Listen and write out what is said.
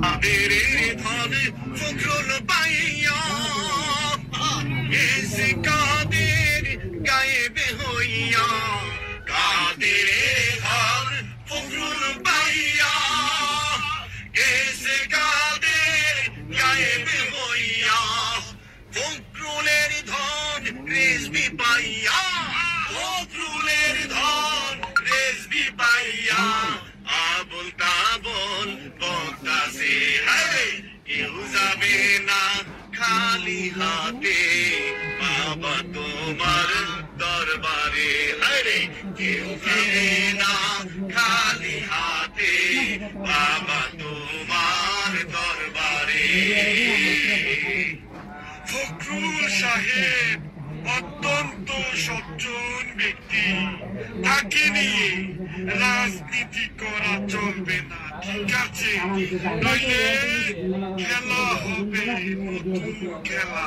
কাদের ধন ফখরুল পাইয়া এসে কাদের গায়েবে হইয়া কাদের ধন ফখরুল পাইয়া এসে কাদের গায়েবে হইয়া ফখরুলের ধন রেজবি পাইয়া ফখরুলের ধন রেজবি পাইয়া আবুল তাবুল বক্তাছে হায় কেউ যাবে না খালি হাতে বাবা তোমার দরবারে হায় কেউ যাবে না খালি হাতে বাবা তোমার দরবারে ফখরুল সাহেব অত্যন্ত সজ্জন ব্যক্তি, তাকে নিয়ে রাজনীতি করা চলবে না, ঠিক আছে? নইলে খেলা হবে নতুন খেলা।